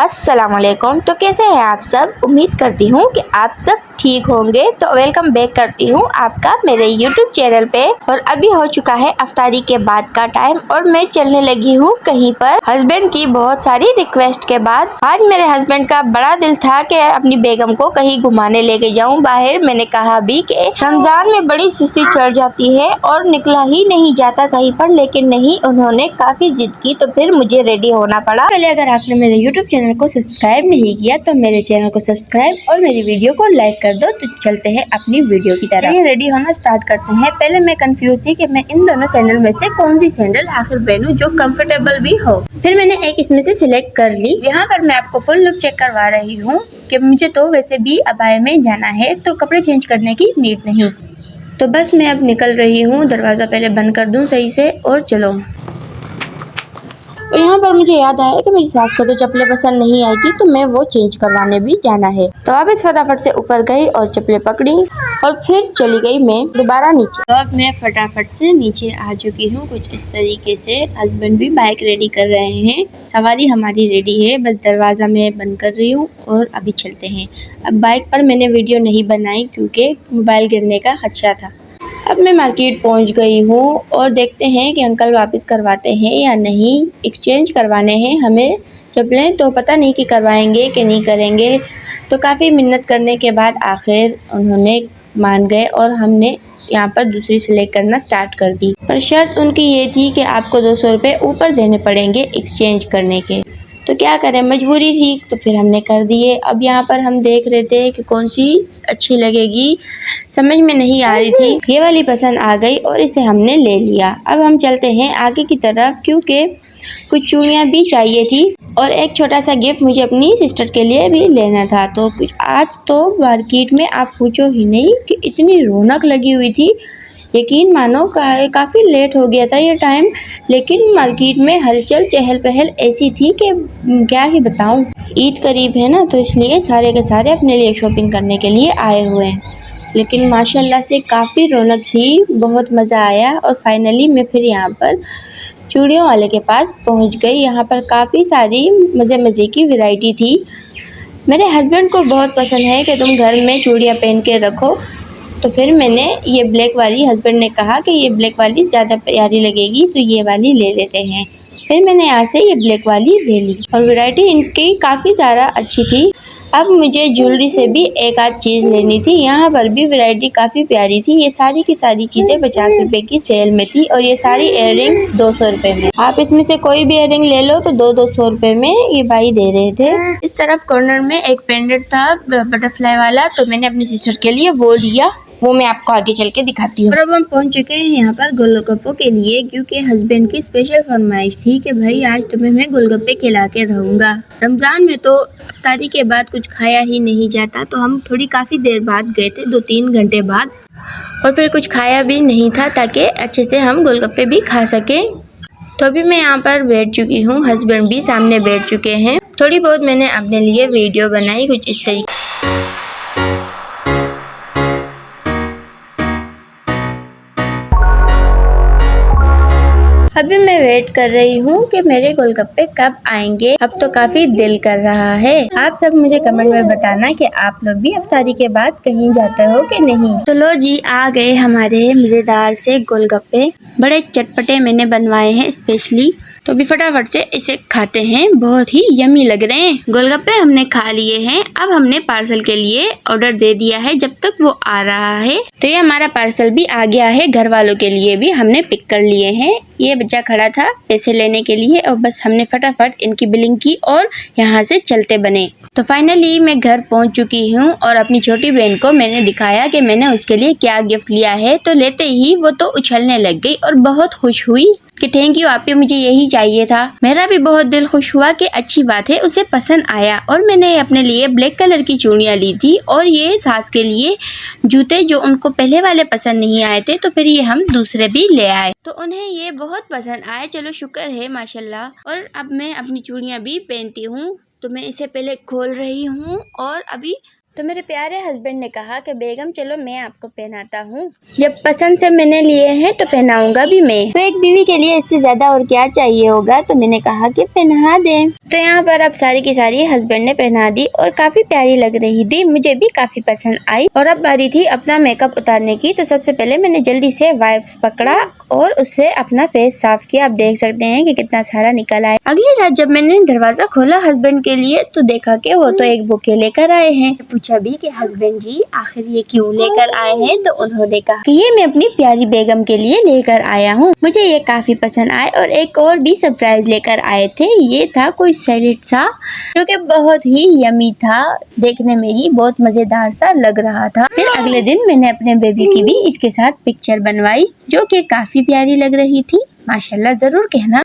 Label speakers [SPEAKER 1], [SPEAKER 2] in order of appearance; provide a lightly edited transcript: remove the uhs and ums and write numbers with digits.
[SPEAKER 1] अस्सलामुअलैकुम। तो कैसे हैं आप सब? उम्मीद करती हूँ कि आप सब ठीक होंगे। तो वेलकम बैक करती हूँ आपका मेरे YouTube चैनल पे। और अभी हो चुका है इफ्तारी के बाद का टाइम और मैं चलने लगी हूँ कहीं पर। हस्बैंड की बहुत सारी रिक्वेस्ट के बाद आज मेरे हस्बैंड का बड़ा दिल था कि अपनी बेगम को कहीं घुमाने लेके जाऊँ बाहर। मैंने कहा भी कि रमजान में बड़ी सुस्ती चढ़ जाती है और निकला ही नहीं जाता कहीं पर, लेकिन नहीं, उन्होंने काफी जिद की तो फिर मुझे रेडी होना पड़ा। पहले अगर आपने मेरे YouTube चैनल को सब्सक्राइब नहीं किया तो मेरे चैनल को सब्सक्राइब और मेरी वीडियो को लाइक कर दो। तो चलते हैं अपनी वीडियो की तरफ। ये रेडी होना स्टार्ट करते हैं। पहले मैं कंफ्यूज थी कि मैं इन दोनों सैंडल में से कौन सी सैंडल आखिर पहनूं जो कंफर्टेबल भी हो। फिर मैंने एक इसमें से सिलेक्ट कर ली। यहाँ पर मैं आपको फुल लुक चेक करवा रही हूँ कि मुझे तो वैसे भी अबाया में जाना है तो कपड़े चेंज करने की नीड नहीं। तो बस मैं अब निकल रही हूँ। दरवाज़ा पहले बंद कर दूँ सही से और चलो। और यहाँ पर मुझे याद आया कि मेरी सास को तो चप्पलें पसंद नहीं आई थी तो मैं वो चेंज करवाने भी जाना है। तो अब इस फटाफट से ऊपर गई और चप्पलें पकड़ी और फिर चली गई मैं दोबारा नीचे। तो अब मैं फटाफट से नीचे आ चुकी हूँ कुछ इस तरीके से। हस्बैंड भी बाइक रेडी कर रहे हैं। सवारी हमारी रेडी है, बस दरवाज़ा मैं बंद कर रही हूँ और अभी चलते हैं। अब बाइक पर मैंने वीडियो नहीं बनाई क्योंकि मोबाइल गिरने का खदशा था। अब मैं मार्केट पहुंच गई हूँ और देखते हैं कि अंकल वापस करवाते हैं या नहीं। एक्सचेंज करवाने हैं हमें चप्पलें, तो पता नहीं कि करवाएंगे कि नहीं करेंगे। तो काफ़ी मिन्नत करने के बाद आखिर उन्होंने मान गए और हमने यहाँ पर दूसरी सिलेक्ट करना स्टार्ट कर दी। पर शर्त उनकी ये थी कि आपको 200 रुपये ऊपर देने पड़ेंगे एक्सचेंज करने के। तो क्या करें, मजबूरी थी तो फिर हमने कर दिए। अब यहाँ पर हम देख रहे थे कि कौन सी अच्छी लगेगी, समझ में नहीं आ रही थी। ये वाली पसंद आ गई और इसे हमने ले लिया। अब हम चलते हैं आगे की तरफ क्योंकि कुछ चूड़ियाँ भी चाहिए थी और एक छोटा सा गिफ्ट मुझे अपनी सिस्टर के लिए भी लेना था। तो कुछ आज तो मार्केट में आप पूछो ही नहीं कि इतनी रौनक लगी हुई थी। यकीन मानो काफ़ी लेट हो गया था ये टाइम, लेकिन मार्केट में हलचल चहल पहल ऐसी थी कि क्या ही बताऊं। ईद करीब है ना तो इसलिए सारे के सारे अपने लिए शॉपिंग करने के लिए आए हुए हैं। लेकिन माशाल्लाह से काफ़ी रौनक थी, बहुत मज़ा आया। और फाइनली मैं फिर यहाँ पर चूड़ियों वाले के पास पहुँच गई। यहाँ पर काफ़ी सारी मज़े की वैरायटी थी। मेरे हस्बैंड को बहुत पसंद है कि तुम घर में चूड़ियाँ पहन के रखो, तो फिर मैंने ये ब्लैक वाली, हस्बैंड ने कहा कि ये ब्लैक वाली ज़्यादा प्यारी लगेगी तो ये वाली ले लेते हैं। फिर मैंने यहाँ से ये ब्लैक वाली ले ली और वैरायटी इनकी काफ़ी ज़्यादा अच्छी थी। अब मुझे ज्वेलरी से भी एक आध चीज़ लेनी थी। यहाँ पर भी वैरायटी काफ़ी प्यारी थी। ये सारी की सारी चीज़ें 50 रुपए की सेल में थी और ये सारी इयररिंग्स 200 रुपए में। आप इसमें से कोई भी इयररिंग ले लो तो 200 रुपए में ये भाई दे रहे थे। इस तरफ कॉर्नर में एक पेंडेंट था बटरफ्लाई वाला, तो मैंने अपनी सिस्टर के लिए वो लिया। वो मैं आपको आगे चल के दिखाती हूँ। और अब हम पहुंच चुके हैं यहाँ पर गोलगप्पों के लिए क्योंकि हस्बैंड की स्पेशल फरमाइश थी कि भाई आज तुम्हें मैं गोलगप्पे खिला के रहूँगा। रमज़ान में तो इफ्तारी के बाद कुछ खाया ही नहीं जाता, तो हम काफ़ी देर बाद गए थे, 2-3 घंटे बाद, और फिर कुछ खाया भी नहीं था ताकि अच्छे से हम गोलगप्पे भी खा सकें। तो अभी मैं यहाँ पर बैठ चुकी हूँ, हस्बैंड भी सामने बैठ चुके हैं। थोड़ी बहुत मैंने अपने लिए वीडियो बनाई कुछ इस तरीके। अभी मैं वेट कर रही हूँ कि मेरे गोलगप्पे कब आएंगे। अब तो काफ़ी दिल कर रहा है। आप सब मुझे कमेंट में बताना कि आप लोग भी इफ्तारी के बाद कहीं जाते हो कि नहीं। तो लो जी, आ गए हमारे मज़ेदार से गोलगप्पे। बड़े चटपटे मैंने बनवाए हैं स्पेशली। तो अभी फटाफट से इसे खाते हैं, बहुत ही यमी लग रहे हैं। गोलगप्पे हमने खा लिए हैं। अब हमने पार्सल के लिए ऑर्डर दे दिया है जब तक वो आ रहा है। तो ये हमारा पार्सल भी आ गया है। घर वालों के लिए भी हमने पिक कर लिए हैं। ये बच्चा खड़ा था पैसे लेने के लिए और बस हमने फटाफट इनकी बिलिंग की और यहाँ से चलते बने। तो फाइनली मैं घर पहुँच चुकी हूँ और अपनी छोटी बहन को मैंने दिखाया कि मैंने उसके लिए क्या गिफ्ट लिया है। तो लेते ही वो तो उछलने लग गई और बहुत खुश हुई कि थैंक यू आपी, मुझे यही चाहिए था। मेरा भी बहुत दिल खुश हुआ कि अच्छी बात है उसे पसंद आया। और मैंने अपने लिए ब्लैक कलर की चूड़ियाँ ली थी और ये सास के लिए जूते जो उनको पहले वाले पसंद नहीं आए थे, तो फिर ये हम दूसरे भी ले आए तो उन्हें ये बहुत पसंद आए। चलो शुक्र है माशाल्लाह। और अब मैं अपनी चूड़ियाँ भी पहनती हूँ। तो मैं इसे पहले खोल रही हूँ और अभी तो मेरे प्यारे हस्बैंड ने कहा कि बेगम चलो मैं आपको पहनाता हूँ, जब पसंद से मैंने लिए हैं तो पहनाऊंगा भी मैं। तो एक बीवी के लिए इससे ज्यादा और क्या चाहिए होगा, तो मैंने कहा कि पहना दें। तो यहाँ पर अब सारी की सारी हस्बैंड ने पहना दी और काफी प्यारी लग रही थी, मुझे भी काफी पसंद आई। और अब बारी थी अपना मेकअप उतारने की। तो सबसे पहले मैंने जल्दी से वाइप्स पकड़ा और उससे अपना फेस साफ किया। आप देख सकते हैं कि कितना सारा निकल आया। अगली रात जब मैंने दरवाजा खोला हस्बैंड के लिए तो देखा कि वो तो एक बुके लेकर आए हैं। पूछा भी कि हस्बैंड जी आखिर ये क्यों लेकर आए हैं, तो उन्होंने कहा कि ये मैं अपनी प्यारी बेगम के लिए लेकर आया हूँ, मुझे ये काफी पसंद आए। और एक और भी सरप्राइज लेकर आए थे, ये था कोई सैलेड सा जो कि बहुत ही यमी था, देखने में ही बहुत मजेदार सा लग रहा था। फिर अगले दिन मैंने अपने बेबी की भी इसके साथ पिक्चर बनवाई जो कि काफी प्यारी लग रही थी। माशाल्लाह, जरूर कहना।